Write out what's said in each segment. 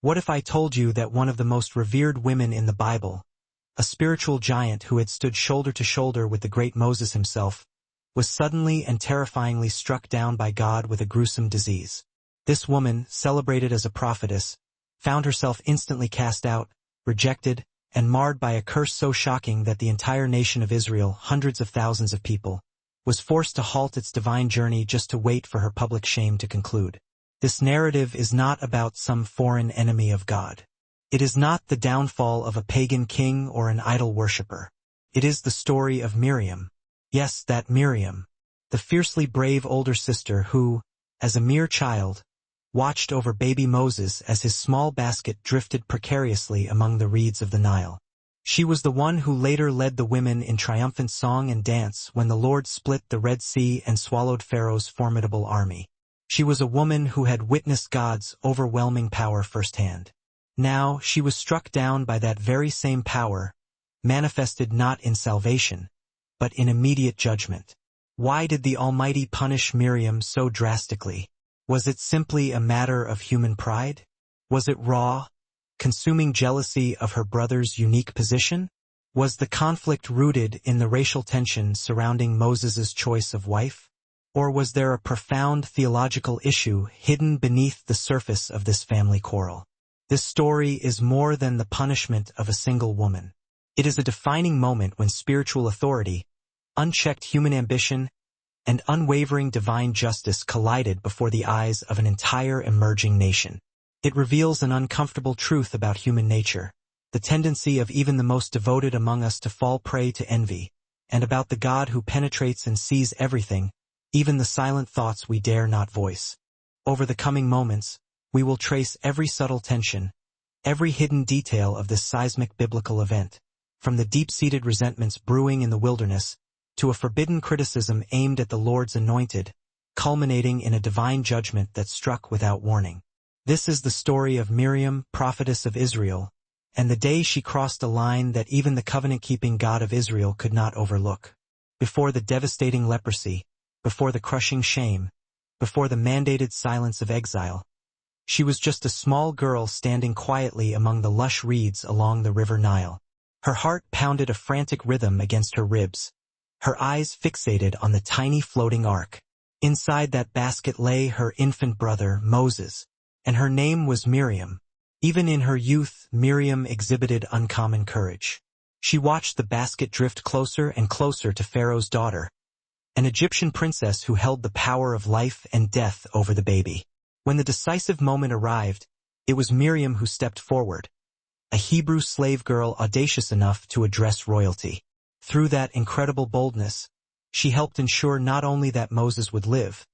What if I told you that one of the most revered women in the Bible, a spiritual giant who had stood shoulder to shoulder with the great Moses himself, was suddenly and terrifyingly struck down by God with a gruesome disease? This woman, celebrated as a prophetess, found herself instantly cast out, rejected, and marred by a curse so shocking that the entire nation of Israel, hundreds of thousands of people, was forced to halt its divine journey just to wait for her public shame to conclude. This narrative is not about some foreign enemy of God. It is not the downfall of a pagan king or an idol worshipper. It is the story of Miriam. Yes, that Miriam, the fiercely brave older sister who, as a mere child, watched over baby Moses as his small basket drifted precariously among the reeds of the Nile. She was the one who later led the women in triumphant song and dance when the Lord split the Red Sea and swallowed Pharaoh's formidable army. She was a woman who had witnessed God's overwhelming power firsthand. Now she was struck down by that very same power, manifested not in salvation, but in immediate judgment. Why did the Almighty punish Miriam so drastically? Was it simply a matter of human pride? Was it raw, consuming jealousy of her brother's unique position? Was the conflict rooted in the racial tension surrounding Moses's choice of wife? Or was there a profound theological issue hidden beneath the surface of this family quarrel? This story is more than the punishment of a single woman. It is a defining moment when spiritual authority, unchecked human ambition, and unwavering divine justice collided before the eyes of an entire emerging nation. It reveals an uncomfortable truth about human nature, the tendency of even the most devoted among us to fall prey to envy, and about the God who penetrates and sees everything, even the silent thoughts we dare not voice. Over the coming moments, we will trace every subtle tension, every hidden detail of this seismic biblical event, from the deep-seated resentments brewing in the wilderness, to a forbidden criticism aimed at the Lord's anointed, culminating in a divine judgment that struck without warning. This is the story of Miriam, prophetess of Israel, and the day she crossed a line that even the covenant-keeping God of Israel could not overlook. Before the devastating leprosy, before the crushing shame, before the mandated silence of exile, she was just a small girl standing quietly among the lush reeds along the river Nile. Her heart pounded a frantic rhythm against her ribs, her eyes fixated on the tiny floating ark. Inside that basket lay her infant brother, Moses, and her name was Miriam. Even in her youth, Miriam exhibited uncommon courage. She watched the basket drift closer and closer to Pharaoh's daughter, an Egyptian princess who held the power of life and death over the baby. When the decisive moment arrived, it was Miriam who stepped forward, a Hebrew slave girl audacious enough to address royalty. Through that incredible boldness, she helped ensure not only that Moses would live,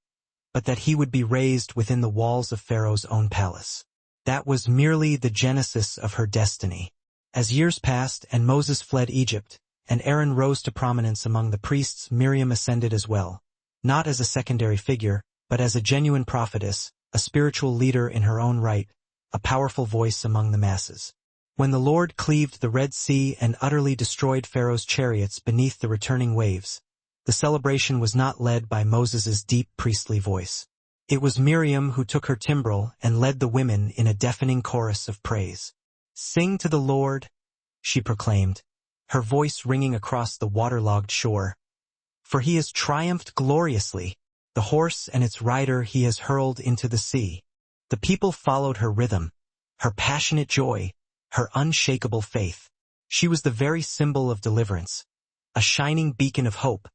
but that he would be raised within the walls of Pharaoh's own palace. That was merely the genesis of her destiny. As years passed and Moses fled Egypt, and Aaron rose to prominence among the priests, Miriam ascended as well, not as a secondary figure, but as a genuine prophetess, a spiritual leader in her own right, a powerful voice among the masses. When the Lord cleaved the Red Sea and utterly destroyed Pharaoh's chariots beneath the returning waves, the celebration was not led by Moses's deep priestly voice. It was Miriam who took her timbrel and led the women in a deafening chorus of praise. "Sing to the Lord," she proclaimed, her voice ringing across the waterlogged shore. "For he has triumphed gloriously. The horse and its rider he has hurled into the sea." The people followed her rhythm, her passionate joy, her unshakable faith. She was the very symbol of deliverance, a shining beacon of hope,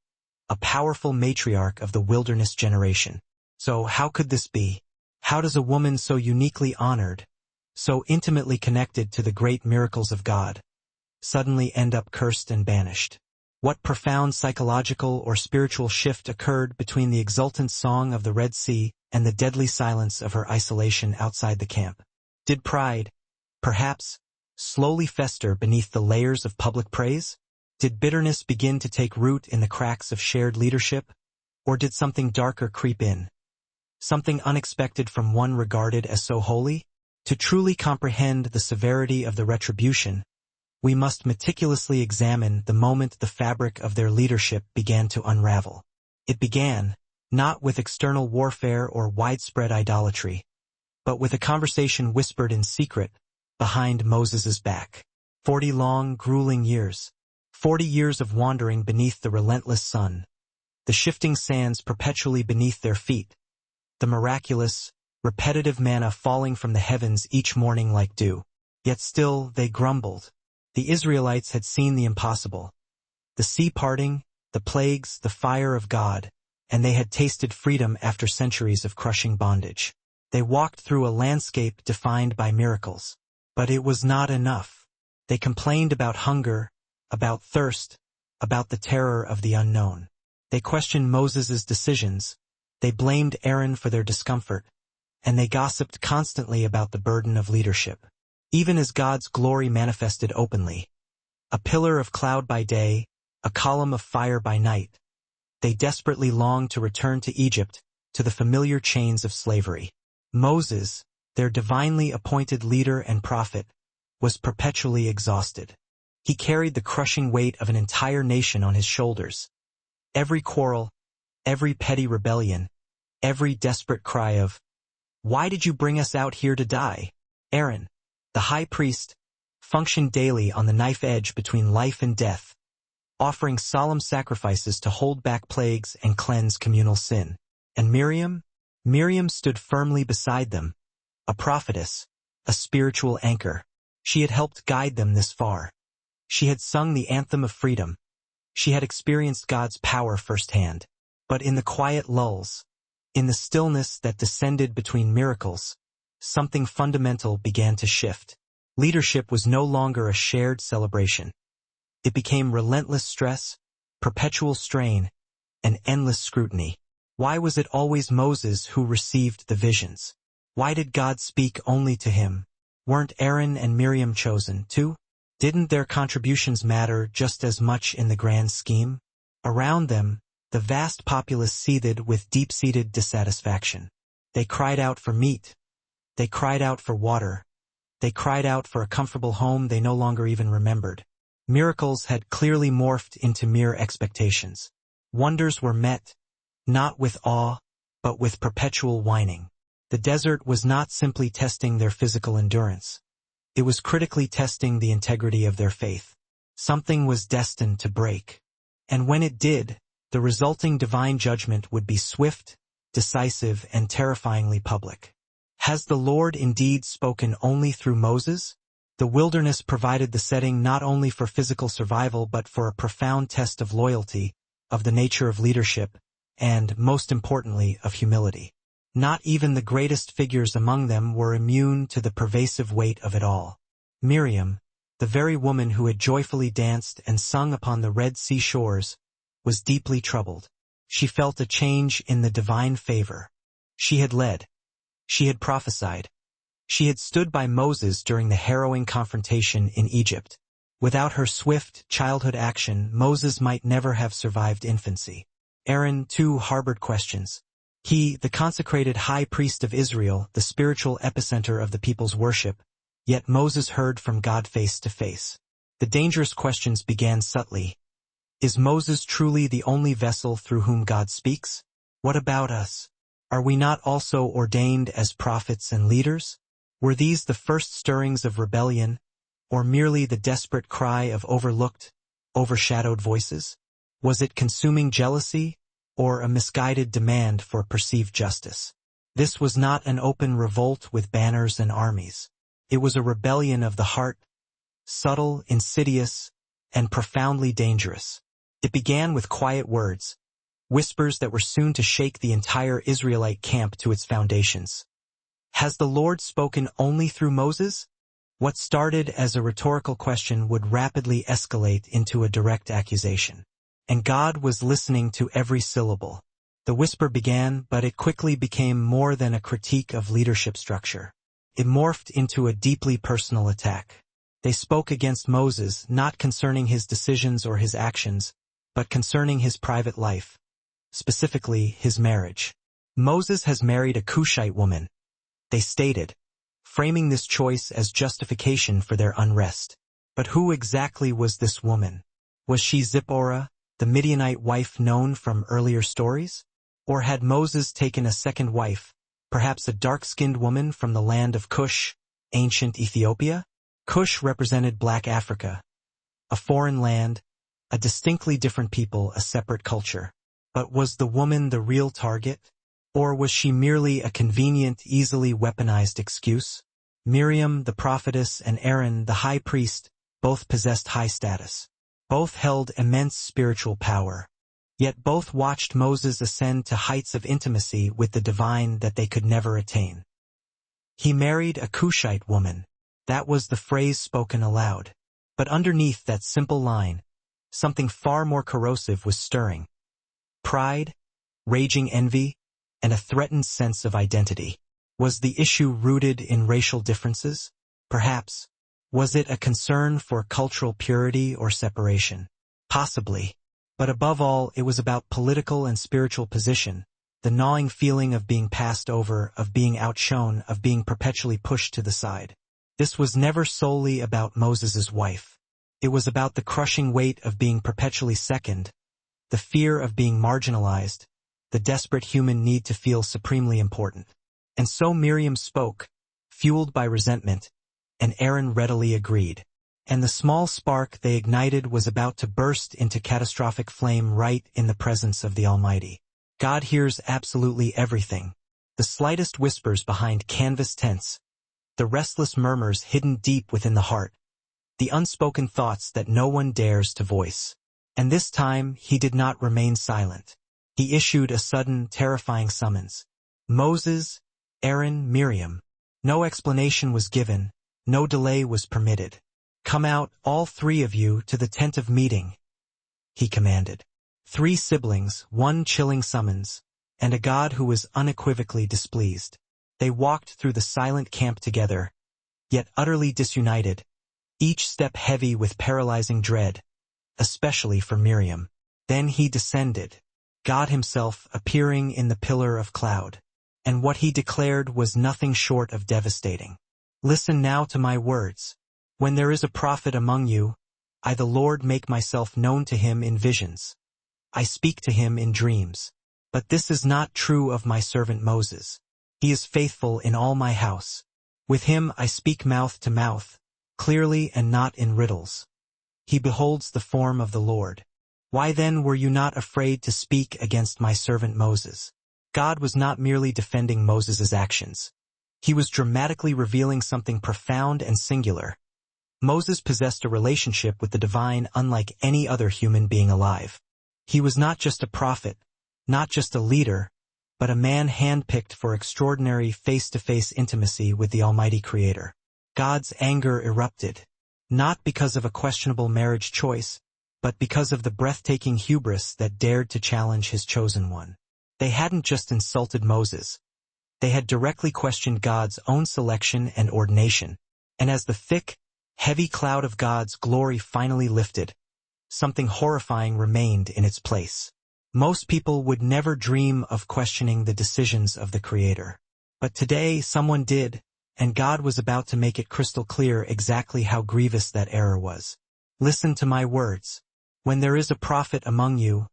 a powerful matriarch of the wilderness generation. So how could this be? How does a woman so uniquely honored, so intimately connected to the great miracles of God, suddenly end up cursed and banished? What profound psychological or spiritual shift occurred between the exultant song of the Red Sea and the deadly silence of her isolation outside the camp? Did pride, perhaps, slowly fester beneath the layers of public praise? Did bitterness begin to take root in the cracks of shared leadership? Or did something darker creep in? Something unexpected from one regarded as so holy? To truly comprehend the severity of the retribution, we must meticulously examine the moment the fabric of their leadership began to unravel. It began, not with external warfare or widespread idolatry, but with a conversation whispered in secret behind Moses's back. 40 long, grueling years. 40 years of wandering beneath the relentless sun. The shifting sands perpetually beneath their feet. The miraculous, repetitive manna falling from the heavens each morning like dew. Yet still they grumbled. The Israelites had seen the impossible. The sea parting, the plagues, the fire of God, and they had tasted freedom after centuries of crushing bondage. They walked through a landscape defined by miracles. But it was not enough. They complained about hunger, about thirst, about the terror of the unknown. They questioned Moses' decisions. They blamed Aaron for their discomfort. And they gossiped constantly about the burden of leadership. Even as God's glory manifested openly, a pillar of cloud by day, a column of fire by night, they desperately longed to return to Egypt, to the familiar chains of slavery. Moses, their divinely appointed leader and prophet, was perpetually exhausted. He carried the crushing weight of an entire nation on his shoulders. Every quarrel, every petty rebellion, every desperate cry of, "Why did you bring us out here to die?" Aaron, the high priest, functioned daily on the knife edge between life and death, offering solemn sacrifices to hold back plagues and cleanse communal sin. And Miriam stood firmly beside them, a prophetess, a spiritual anchor. She had helped guide them this far. She had sung the anthem of freedom. She had experienced God's power firsthand. But in the quiet lulls, in the stillness that descended between miracles, something fundamental began to shift. Leadership was no longer a shared celebration. It became relentless stress, perpetual strain, and endless scrutiny. Why was it always Moses who received the visions? Why did God speak only to him? Weren't Aaron and Miriam chosen too? Didn't their contributions matter just as much in the grand scheme? Around them, the vast populace seethed with deep-seated dissatisfaction. They cried out for meat. They cried out for water. They cried out for a comfortable home they no longer even remembered. Miracles had clearly morphed into mere expectations. Wonders were met, not with awe, but with perpetual whining. The desert was not simply testing their physical endurance. It was critically testing the integrity of their faith. Something was destined to break. And when it did, the resulting divine judgment would be swift, decisive, and terrifyingly public. Has the Lord indeed spoken only through Moses? The wilderness provided the setting not only for physical survival but for a profound test of loyalty, of the nature of leadership, and, most importantly, of humility. Not even the greatest figures among them were immune to the pervasive weight of it all. Miriam, the very woman who had joyfully danced and sung upon the Red Sea shores, was deeply troubled. She felt a change in the divine favor. She had led. She had prophesied. She had stood by Moses during the harrowing confrontation in Egypt. Without her swift, childhood action, Moses might never have survived infancy. Aaron, too, harbored questions. He, the consecrated high priest of Israel, the spiritual epicenter of the people's worship, yet Moses heard from God face to face. The dangerous questions began subtly. Is Moses truly the only vessel through whom God speaks? What about us? Are we not also ordained as prophets and leaders? Were these the first stirrings of rebellion, or merely the desperate cry of overlooked, overshadowed voices? Was it consuming jealousy, or a misguided demand for perceived justice? This was not an open revolt with banners and armies. It was a rebellion of the heart, subtle, insidious, and profoundly dangerous. It began with quiet words, whispers that were soon to shake the entire Israelite camp to its foundations. Has the Lord spoken only through Moses? What started as a rhetorical question would rapidly escalate into a direct accusation. And God was listening to every syllable. The whisper began, but it quickly became more than a critique of leadership structure. It morphed into a deeply personal attack. They spoke against Moses, not concerning his decisions or his actions, but concerning his private life, specifically his marriage. Moses has married a Cushite woman, they stated, framing this choice as justification for their unrest. But who exactly was this woman? Was she Zipporah, the Midianite wife known from earlier stories? Or had Moses taken a second wife, Perhaps a dark-skinned woman from the land of Cush, ancient Ethiopia? Cush represented Black Africa, a foreign land, a distinctly different people, a separate culture. But was the woman the real target? Or was she merely a convenient, easily weaponized excuse? Miriam, the prophetess, and Aaron, the high priest, both possessed high status. Both held immense spiritual power. Yet both watched Moses ascend to heights of intimacy with the divine that they could never attain. He married a Cushite woman. That was the phrase spoken aloud. But underneath that simple line, something far more corrosive was stirring. Pride, raging envy, and a threatened sense of identity. Was the issue rooted in racial differences? Perhaps. Was it a concern for cultural purity or separation? Possibly. But above all, it was about political and spiritual position, the gnawing feeling of being passed over, of being outshone, of being perpetually pushed to the side. This was never solely about Moses's wife. It was about the crushing weight of being perpetually second, the fear of being marginalized, the desperate human need to feel supremely important. And so Miriam spoke, fueled by resentment, and Aaron readily agreed. And the small spark they ignited was about to burst into catastrophic flame right in the presence of the Almighty. God hears absolutely everything. The slightest whispers behind canvas tents, the restless murmurs hidden deep within the heart, the unspoken thoughts that no one dares to voice. And this time he did not remain silent. He issued a sudden, terrifying summons. Moses, Aaron, Miriam. No explanation was given, no delay was permitted. Come out, all three of you, to the tent of meeting, he commanded. 3 siblings, 1 chilling summons, and a God who was unequivocally displeased. They walked through the silent camp together, yet utterly disunited, each step heavy with paralyzing dread, especially for Miriam. Then he descended, God himself appearing in the pillar of cloud. And what he declared was nothing short of devastating. Listen now to my words. When there is a prophet among you, I the Lord make myself known to him in visions. I speak to him in dreams. But this is not true of my servant Moses. He is faithful in all my house. With him I speak mouth to mouth, clearly and not in riddles. He beholds the form of the Lord. Why then were you not afraid to speak against my servant Moses? God was not merely defending Moses' actions. He was dramatically revealing something profound and singular. Moses possessed a relationship with the divine unlike any other human being alive. He was not just a prophet, not just a leader, but a man handpicked for extraordinary face-to-face intimacy with the Almighty Creator. God's anger erupted, not because of a questionable marriage choice, but because of the breathtaking hubris that dared to challenge his chosen one. They hadn't just insulted Moses. They had directly questioned God's own selection and ordination. And as the thick, heavy cloud of God's glory finally lifted, something horrifying remained in its place. Most people would never dream of questioning the decisions of the Creator. But today someone did, and God was about to make it crystal clear exactly how grievous that error was. Listen to my words. When there is a prophet among you,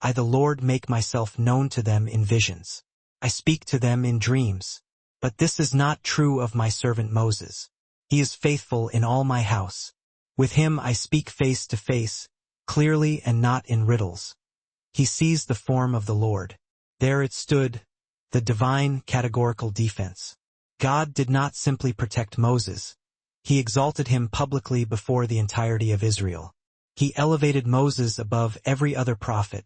I the Lord make myself known to them in visions. I speak to them in dreams. But this is not true of my servant Moses. He is faithful in all my house. With him I speak face to face, clearly and not in riddles. He sees the form of the Lord. There it stood, the divine categorical defense. God did not simply protect Moses. He exalted him publicly before the entirety of Israel. He elevated Moses above every other prophet,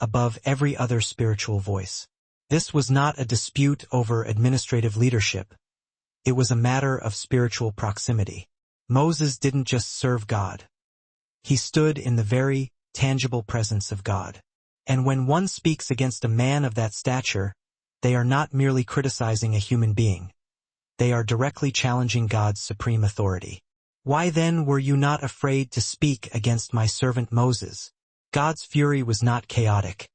above every other spiritual voice. This was not a dispute over administrative leadership. It was a matter of spiritual proximity. Moses didn't just serve God. He stood in the very tangible presence of God. And when one speaks against a man of that stature, they are not merely criticizing a human being. They are directly challenging God's supreme authority. Why then were you not afraid to speak against my servant Moses? God's fury was not chaotic.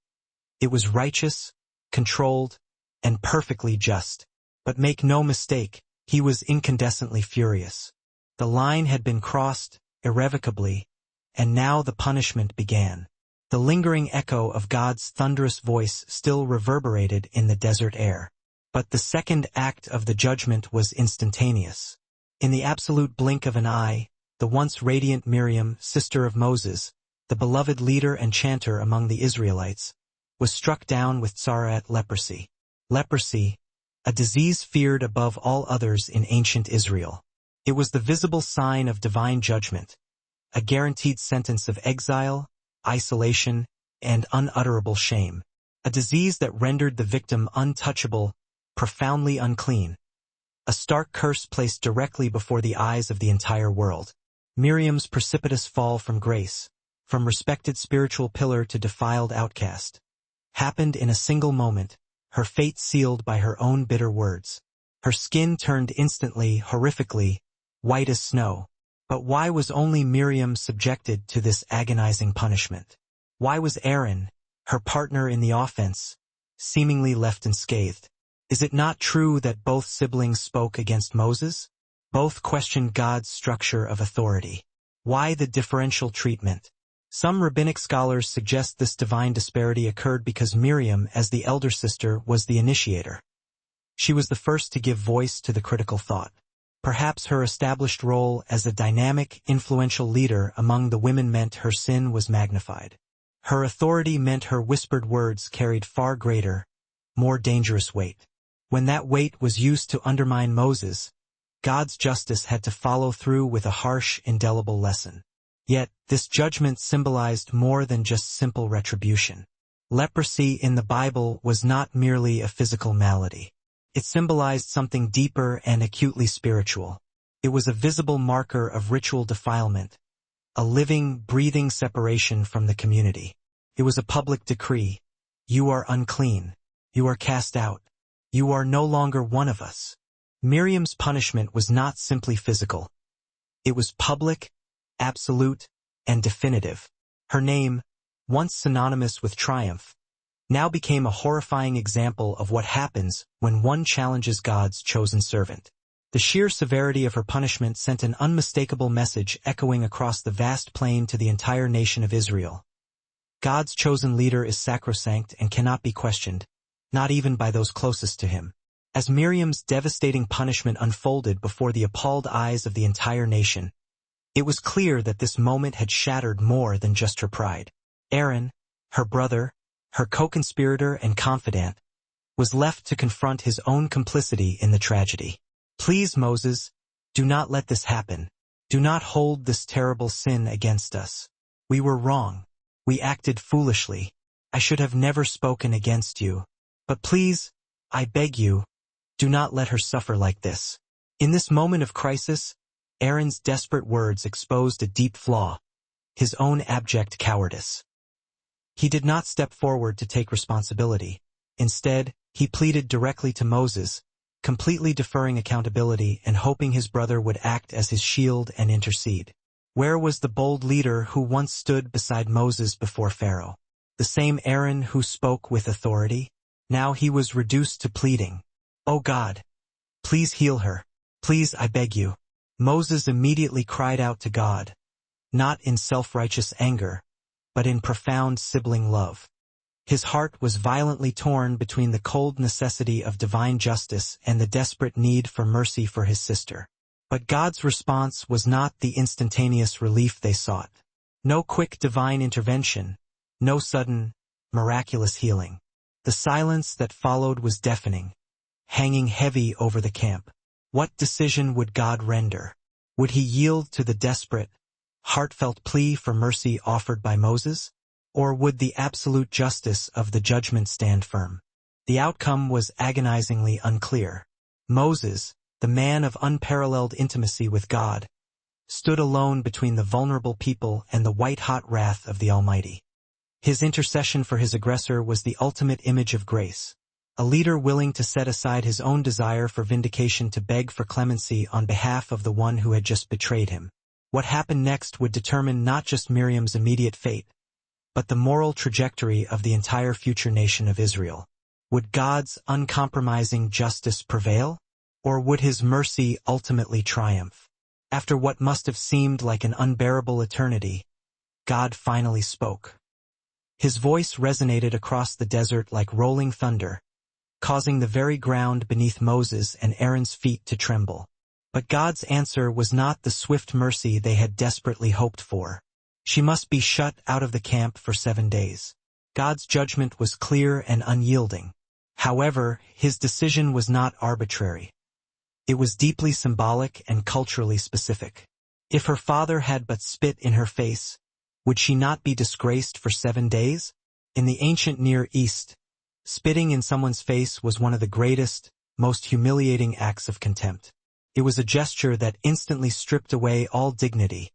It was righteous, controlled, and perfectly just. But make no mistake, he was incandescently furious. The line had been crossed, irrevocably, and now the punishment began. The lingering echo of God's thunderous voice still reverberated in the desert air. But the second act of the judgment was instantaneous. In the absolute blink of an eye, the once radiant Miriam, sister of Moses, the beloved leader and chanter among the Israelites, was struck down with tzara'at leprosy. Leprosy, a disease feared above all others in ancient Israel. It was the visible sign of divine judgment, a guaranteed sentence of exile, isolation, and unutterable shame. A disease that rendered the victim untouchable, profoundly unclean. A stark curse placed directly before the eyes of the entire world. Miriam's precipitous fall from grace, from respected spiritual pillar to defiled outcast, happened in a single moment, her fate sealed by her own bitter words. Her skin turned instantly, horrifically, white as snow. But why was only Miriam subjected to this agonizing punishment? Why was Aaron, her partner in the offense, seemingly left unscathed? Is it not true that both siblings spoke against Moses? Both questioned God's structure of authority. Why the differential treatment? Some rabbinic scholars suggest this divine disparity occurred because Miriam, as the elder sister, was the initiator. She was the first to give voice to the critical thought. Perhaps her established role as a dynamic, influential leader among the women meant her sin was magnified. Her authority meant her whispered words carried far greater, more dangerous weight. When that weight was used to undermine Moses, God's justice had to follow through with a harsh, indelible lesson. Yet, this judgment symbolized more than just simple retribution. Leprosy in the Bible was not merely a physical malady. It symbolized something deeper and acutely spiritual. It was a visible marker of ritual defilement, a living, breathing separation from the community. It was a public decree. You are unclean. You are cast out. You are no longer one of us. Miriam's punishment was not simply physical. It was public, absolute, and definitive. Her name, once synonymous with triumph, now became a horrifying example of what happens when one challenges God's chosen servant. The sheer severity of her punishment sent an unmistakable message echoing across the vast plain to the entire nation of Israel. God's chosen leader is sacrosanct and cannot be questioned, not even by those closest to him. As Miriam's devastating punishment unfolded before the appalled eyes of the entire nation, it was clear that this moment had shattered more than just her pride. Aaron, her brother, her co-conspirator and confidant, was left to confront his own complicity in the tragedy. Please, Moses, do not let this happen. Do not hold this terrible sin against us. We were wrong. We acted foolishly. I should have never spoken against you. But please, I beg you, do not let her suffer like this. In this moment of crisis, Aaron's desperate words exposed a deep flaw, his own abject cowardice. He did not step forward to take responsibility. Instead, he pleaded directly to Moses, completely deferring accountability and hoping his brother would act as his shield and intercede. Where was the bold leader who once stood beside Moses before Pharaoh? The same Aaron who spoke with authority? Now he was reduced to pleading, "Oh God, please heal her. Please, I beg you." Moses immediately cried out to God, not in self-righteous anger, but in profound sibling love. His heart was violently torn between the cold necessity of divine justice and the desperate need for mercy for his sister. But God's response was not the instantaneous relief they sought. No quick divine intervention, no sudden, miraculous healing. The silence that followed was deafening, hanging heavy over the camp. What decision would God render? Would he yield to the desperate, heartfelt plea for mercy offered by Moses? Or would the absolute justice of the judgment stand firm? The outcome was agonizingly unclear. Moses, the man of unparalleled intimacy with God, stood alone between the vulnerable people and the white-hot wrath of the Almighty. His intercession for his aggressor was the ultimate image of grace, a leader willing to set aside his own desire for vindication to beg for clemency on behalf of the one who had just betrayed him. What happened next would determine not just Miriam's immediate fate, but the moral trajectory of the entire future nation of Israel. Would God's uncompromising justice prevail? Or would his mercy ultimately triumph? After what must have seemed like an unbearable eternity, God finally spoke. His voice resonated across the desert like rolling thunder, causing the very ground beneath Moses and Aaron's feet to tremble. But God's answer was not the swift mercy they had desperately hoped for. She must be shut out of the camp for 7 days. God's judgment was clear and unyielding. However, his decision was not arbitrary. It was deeply symbolic and culturally specific. If her father had but spit in her face, would she not be disgraced for 7 days? In the ancient Near East, spitting in someone's face was one of the greatest, most humiliating acts of contempt. It was a gesture that instantly stripped away all dignity,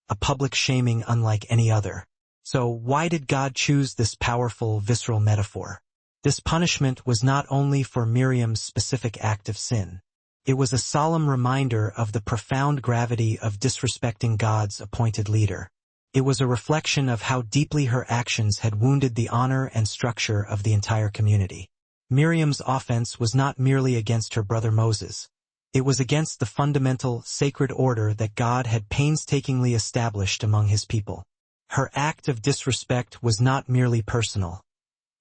a public shaming unlike any other. So why did God choose this powerful, visceral metaphor? This punishment was not only for Miriam's specific act of sin. It was a solemn reminder of the profound gravity of disrespecting God's appointed leader. It was a reflection of how deeply her actions had wounded the honor and structure of the entire community. Miriam's offense was not merely against her brother Moses. It was against the fundamental, sacred order that God had painstakingly established among his people. Her act of disrespect was not merely personal.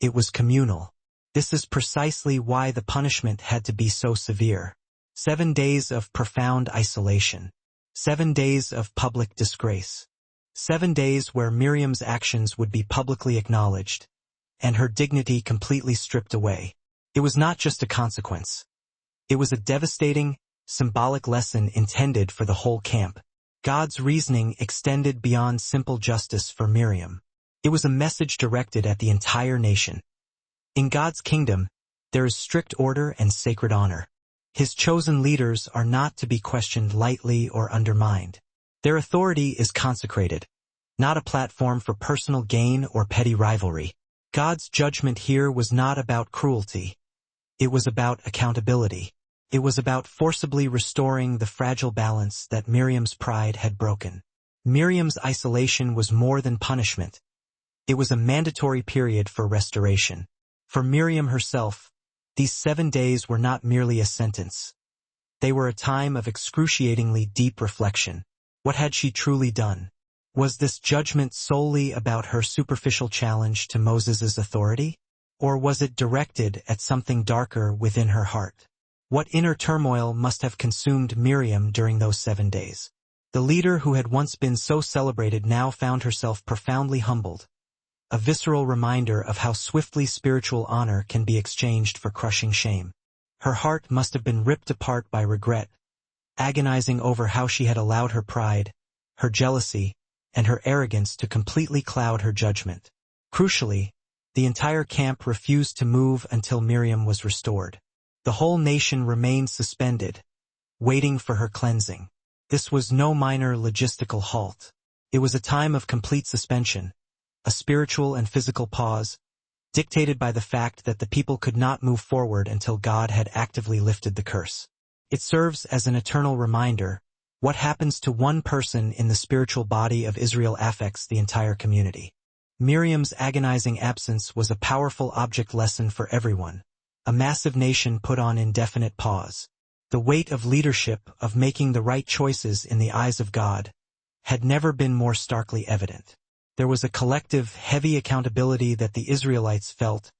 It was communal. This is precisely why the punishment had to be so severe. 7 days of profound isolation. 7 days of public disgrace. 7 days where Miriam's actions would be publicly acknowledged, and her dignity completely stripped away. It was not just a consequence. It was a devastating, symbolic lesson intended for the whole camp. God's reasoning extended beyond simple justice for Miriam. It was a message directed at the entire nation. In God's kingdom, there is strict order and sacred honor. His chosen leaders are not to be questioned lightly or undermined. Their authority is consecrated, not a platform for personal gain or petty rivalry. God's judgment here was not about cruelty. It was about accountability. It was about forcibly restoring the fragile balance that Miriam's pride had broken. Miriam's isolation was more than punishment. It was a mandatory period for restoration. For Miriam herself, these 7 days were not merely a sentence. They were a time of excruciatingly deep reflection. What had she truly done? Was this judgment solely about her superficial challenge to Moses' authority? Or was it directed at something darker within her heart? What inner turmoil must have consumed Miriam during those 7 days? The leader who had once been so celebrated now found herself profoundly humbled, a visceral reminder of how swiftly spiritual honor can be exchanged for crushing shame. Her heart must have been ripped apart by regret, agonizing over how she had allowed her pride, her jealousy, and her arrogance to completely cloud her judgment. Crucially, the entire camp refused to move until Miriam was restored. The whole nation remained suspended, waiting for her cleansing. This was no minor logistical halt. It was a time of complete suspension, a spiritual and physical pause, dictated by the fact that the people could not move forward until God had actively lifted the curse. It serves as an eternal reminder: what happens to one person in the spiritual body of Israel affects the entire community. Miriam's agonizing absence was a powerful object lesson for everyone. A massive nation put on indefinite pause. The weight of leadership, of making the right choices in the eyes of God, had never been more starkly evident. There was a collective, heavy accountability that the Israelites felt,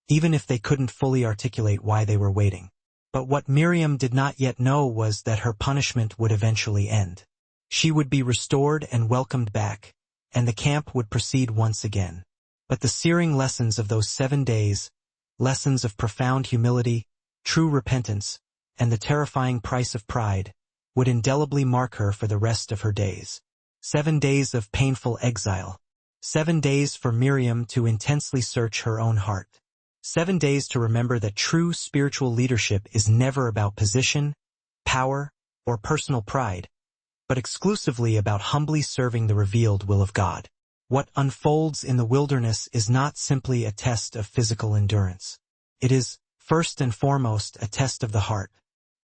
even if they couldn't fully articulate why they were waiting. But what Miriam did not yet know was that her punishment would eventually end. She would be restored and welcomed back, and the camp would proceed once again. But the searing lessons of those 7 days, lessons of profound humility, true repentance, and the terrifying price of pride, would indelibly mark her for the rest of her days. 7 days of painful exile. 7 days for Miriam to intensely search her own heart. 7 days to remember that true spiritual leadership is never about position, power, or personal pride, but exclusively about humbly serving the revealed will of God. What unfolds in the wilderness is not simply a test of physical endurance. It is, first and foremost, a test of the heart.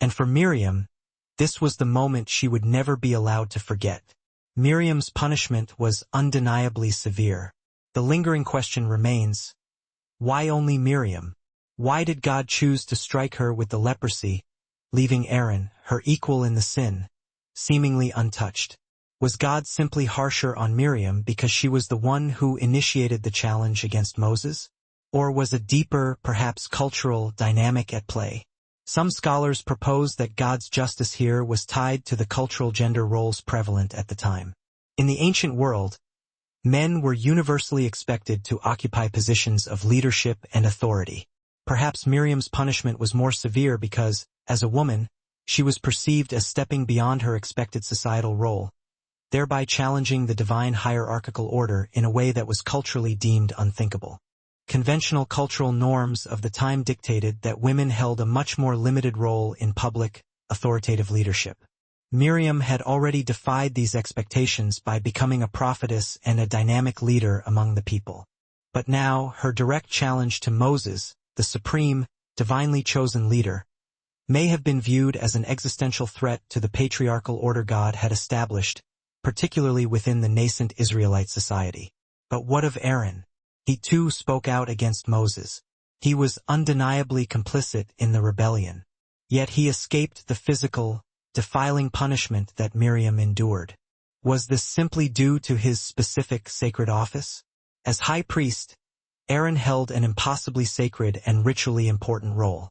And for Miriam, this was the moment she would never be allowed to forget. Miriam's punishment was undeniably severe. The lingering question remains: why only Miriam? Why did God choose to strike her with the leprosy, leaving Aaron, her equal in the sin, seemingly untouched? Was God simply harsher on Miriam because she was the one who initiated the challenge against Moses? Or was a deeper, perhaps cultural, dynamic at play? Some scholars propose that God's justice here was tied to the cultural gender roles prevalent at the time. In the ancient world, men were universally expected to occupy positions of leadership and authority. Perhaps Miriam's punishment was more severe because, as a woman, she was perceived as stepping beyond her expected societal role, thereby challenging the divine hierarchical order in a way that was culturally deemed unthinkable. Conventional cultural norms of the time dictated that women held a much more limited role in public, authoritative leadership. Miriam had already defied these expectations by becoming a prophetess and a dynamic leader among the people. But now, her direct challenge to Moses, the supreme, divinely chosen leader, may have been viewed as an existential threat to the patriarchal order God had established, particularly within the nascent Israelite society. But what of Aaron? He too spoke out against Moses. He was undeniably complicit in the rebellion. Yet he escaped the physical, defiling punishment that Miriam endured. Was this simply due to his specific sacred office? As high priest, Aaron held an impossibly sacred and ritually important role.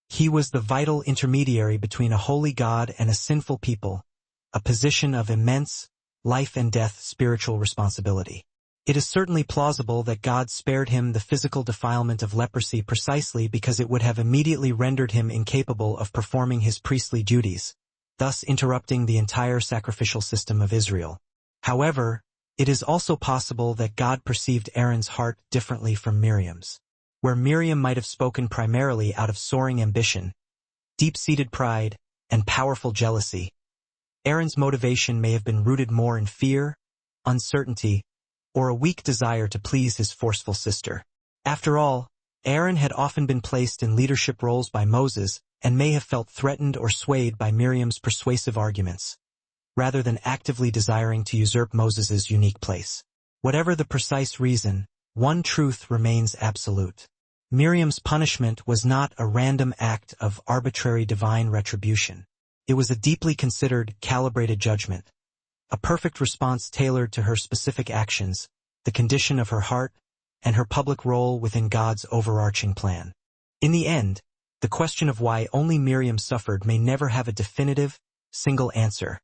He was the vital intermediary between a holy God and a sinful people, a position of immense, life and death spiritual responsibility. It is certainly plausible that God spared him the physical defilement of leprosy precisely because it would have immediately rendered him incapable of performing his priestly duties, thus interrupting the entire sacrificial system of Israel. However, it is also possible that God perceived Aaron's heart differently from Miriam's. Where Miriam might have spoken primarily out of soaring ambition, deep-seated pride, and powerful jealousy, Aaron's motivation may have been rooted more in fear, uncertainty, or a weak desire to please his forceful sister. After all, Aaron had often been placed in leadership roles by Moses and may have felt threatened or swayed by Miriam's persuasive arguments, rather than actively desiring to usurp Moses's unique place. Whatever the precise reason, one truth remains absolute. Miriam's punishment was not a random act of arbitrary divine retribution. It was a deeply considered, calibrated judgment, a perfect response tailored to her specific actions, the condition of her heart, and her public role within God's overarching plan. In the end, the question of why only Miriam suffered may never have a definitive, single answer.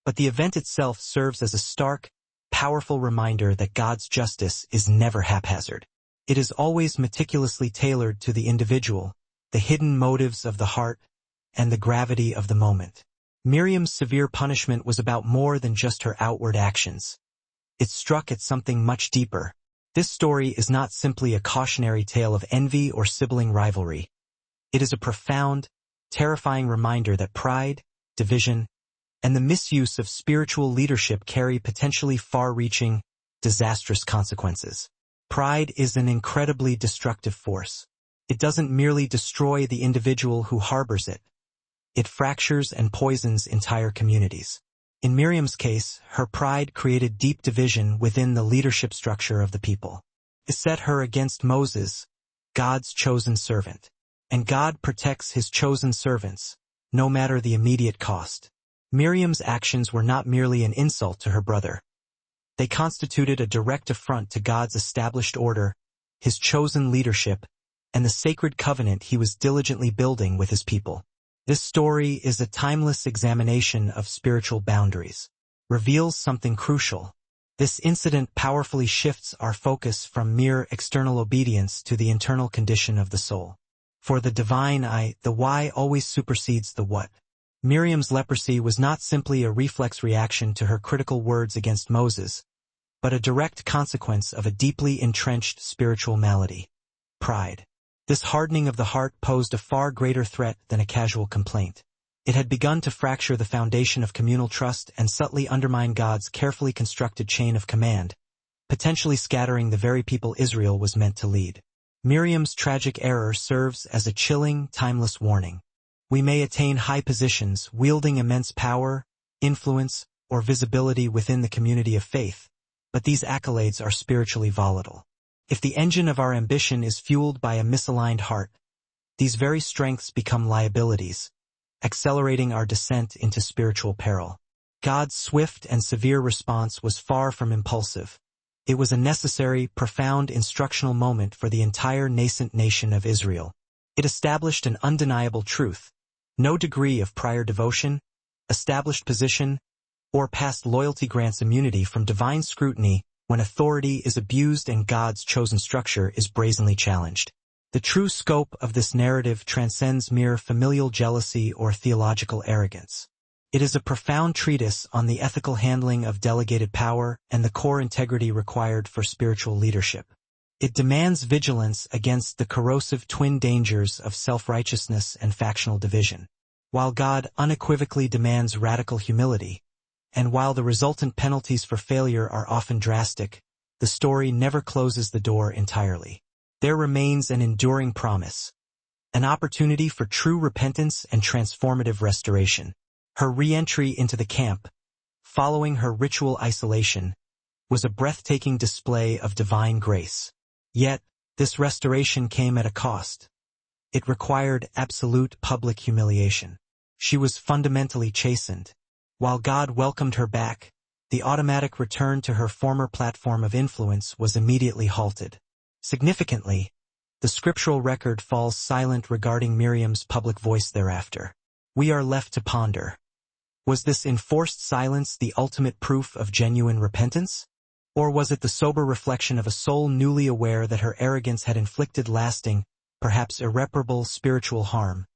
But the event itself serves as a stark, powerful reminder that God's justice is never haphazard. It is always meticulously tailored to the individual, the hidden motives of the heart, and the gravity of the moment. Miriam's severe punishment was about more than just her outward actions. It struck at something much deeper. This story is not simply a cautionary tale of envy or sibling rivalry. It is a profound, terrifying reminder that pride, division, and the misuse of spiritual leadership carry potentially far-reaching, disastrous consequences. Pride is an incredibly destructive force. It doesn't merely destroy the individual who harbors it. It fractures and poisons entire communities. In Miriam's case, her pride created deep division within the leadership structure of the people. It set her against Moses, God's chosen servant. And God protects his chosen servants, no matter the immediate cost. Miriam's actions were not merely an insult to her brother. They constituted a direct affront to God's established order, his chosen leadership, and the sacred covenant he was diligently building with his people. This story is a timeless examination of spiritual boundaries, reveals something crucial. This incident powerfully shifts our focus from mere external obedience to the internal condition of the soul. For the divine eye, the why always supersedes the what. Miriam's leprosy was not simply a reflex reaction to her critical words against Moses, but a direct consequence of a deeply entrenched spiritual malady: pride. This hardening of the heart posed a far greater threat than a casual complaint. It had begun to fracture the foundation of communal trust and subtly undermine God's carefully constructed chain of command, potentially scattering the very people Israel was meant to lead. Miriam's tragic error serves as a chilling, timeless warning. We may attain high positions, wielding immense power, influence, or visibility within the community of faith, but these accolades are spiritually volatile. If the engine of our ambition is fueled by a misaligned heart, these very strengths become liabilities, accelerating our descent into spiritual peril. God's swift and severe response was far from impulsive. It was a necessary, profound instructional moment for the entire nascent nation of Israel. It established an undeniable truth. No degree of prior devotion, established position, or past loyalty grants immunity from divine scrutiny when authority is abused and God's chosen structure is brazenly challenged. The true scope of this narrative transcends mere familial jealousy or theological arrogance. It is a profound treatise on the ethical handling of delegated power and the core integrity required for spiritual leadership. It demands vigilance against the corrosive twin dangers of self-righteousness and factional division. While God unequivocally demands radical humility, and while the resultant penalties for failure are often drastic, the story never closes the door entirely. There remains an enduring promise, an opportunity for true repentance and transformative restoration. Her re-entry into the camp, following her ritual isolation, was a breathtaking display of divine grace. Yet, this restoration came at a cost. It required absolute public humiliation. She was fundamentally chastened. While God welcomed her back, the automatic return to her former platform of influence was immediately halted. Significantly, the scriptural record falls silent regarding Miriam's public voice thereafter. We are left to ponder. Was this enforced silence the ultimate proof of genuine repentance? Or was it the sober reflection of a soul newly aware that her arrogance had inflicted lasting, perhaps irreparable spiritual harm?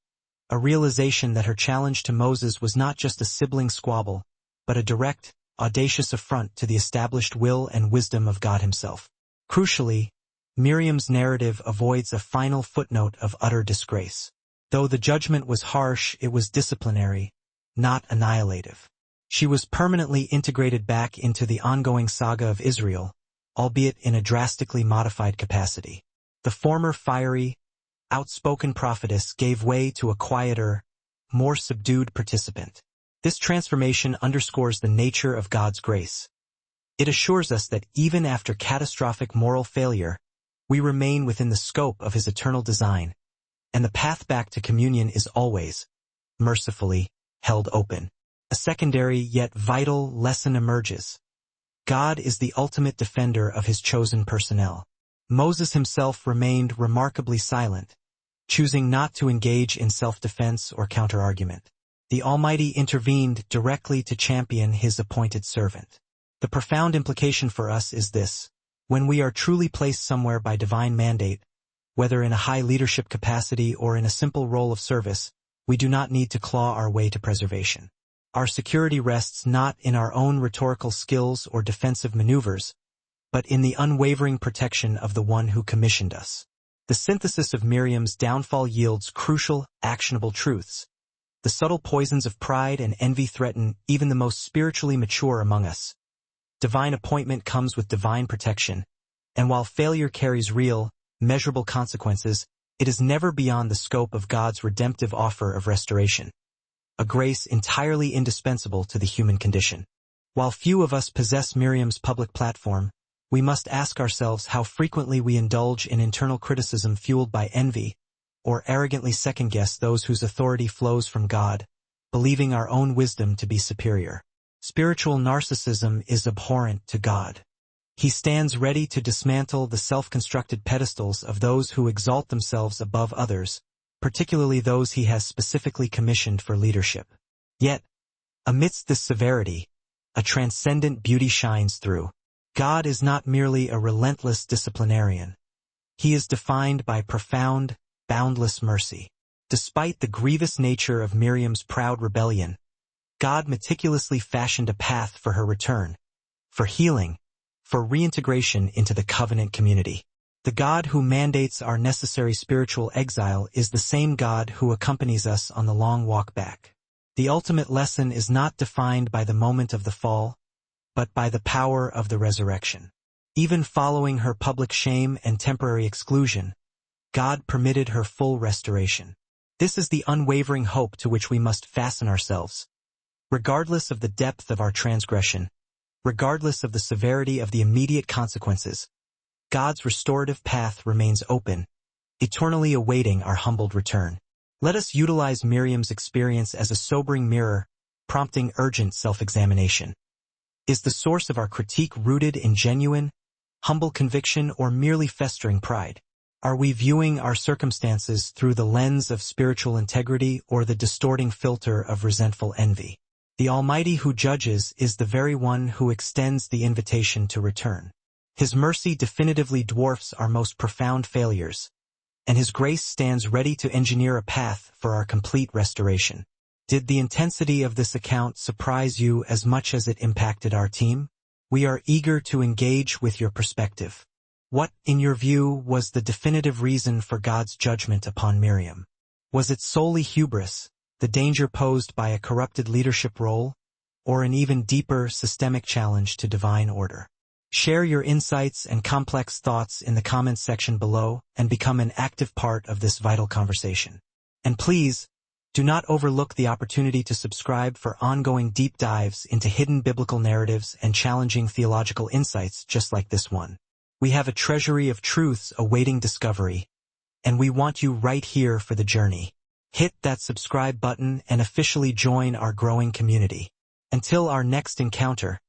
A realization that her challenge to Moses was not just a sibling squabble, but a direct, audacious affront to the established will and wisdom of God himself. Crucially, Miriam's narrative avoids a final footnote of utter disgrace. Though the judgment was harsh, it was disciplinary, not annihilative. She was permanently integrated back into the ongoing saga of Israel, albeit in a drastically modified capacity. The former fiery, outspoken prophetess gave way to a quieter, more subdued participant. This transformation underscores the nature of God's grace. It assures us that even after catastrophic moral failure, we remain within the scope of his eternal design, and the path back to communion is always, mercifully, held open. A secondary yet vital lesson emerges. God is the ultimate defender of his chosen personnel. Moses himself remained remarkably silent, choosing not to engage in self-defense or counter-argument. The Almighty intervened directly to champion his appointed servant. The profound implication for us is this: when we are truly placed somewhere by divine mandate, whether in a high leadership capacity or in a simple role of service, we do not need to claw our way to preservation. Our security rests not in our own rhetorical skills or defensive maneuvers, but in the unwavering protection of the one who commissioned us. The synthesis of Miriam's downfall yields crucial, actionable truths. The subtle poisons of pride and envy threaten even the most spiritually mature among us. Divine appointment comes with divine protection, and while failure carries real, measurable consequences, it is never beyond the scope of God's redemptive offer of restoration, a grace entirely indispensable to the human condition. While few of us possess Miriam's public platform, we must ask ourselves how frequently we indulge in internal criticism fueled by envy, or arrogantly second-guess those whose authority flows from God, believing our own wisdom to be superior. Spiritual narcissism is abhorrent to God. He stands ready to dismantle the self-constructed pedestals of those who exalt themselves above others, particularly those he has specifically commissioned for leadership. Yet, amidst this severity, a transcendent beauty shines through. God is not merely a relentless disciplinarian. He is defined by profound, boundless mercy. Despite the grievous nature of Miriam's proud rebellion, God meticulously fashioned a path for her return, for healing, for reintegration into the covenant community. The God who mandates our necessary spiritual exile is the same God who accompanies us on the long walk back. The ultimate lesson is not defined by the moment of the fall, but by the power of the resurrection. Even following her public shame and temporary exclusion, God permitted her full restoration. This is the unwavering hope to which we must fasten ourselves. Regardless of the depth of our transgression, regardless of the severity of the immediate consequences, God's restorative path remains open, eternally awaiting our humbled return. Let us utilize Miriam's experience as a sobering mirror, prompting urgent self-examination. Is the source of our critique rooted in genuine, humble conviction, or merely festering pride? Are we viewing our circumstances through the lens of spiritual integrity or the distorting filter of resentful envy? The Almighty who judges is the very one who extends the invitation to return. His mercy definitively dwarfs our most profound failures, and His grace stands ready to engineer a path for our complete restoration. Did the intensity of this account surprise you as much as it impacted our team? We are eager to engage with your perspective. What, in your view, was the definitive reason for God's judgment upon Miriam? Was it solely hubris, the danger posed by a corrupted leadership role, or an even deeper systemic challenge to divine order? Share your insights and complex thoughts in the comments section below and become an active part of this vital conversation. And please, do not overlook the opportunity to subscribe for ongoing deep dives into hidden biblical narratives and challenging theological insights just like this one. We have a treasury of truths awaiting discovery, and we want you right here for the journey. Hit that subscribe button and officially join our growing community. Until our next encounter,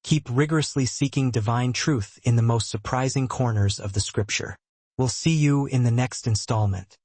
keep rigorously seeking divine truth in the most surprising corners of the Scripture. We'll see you in the next installment.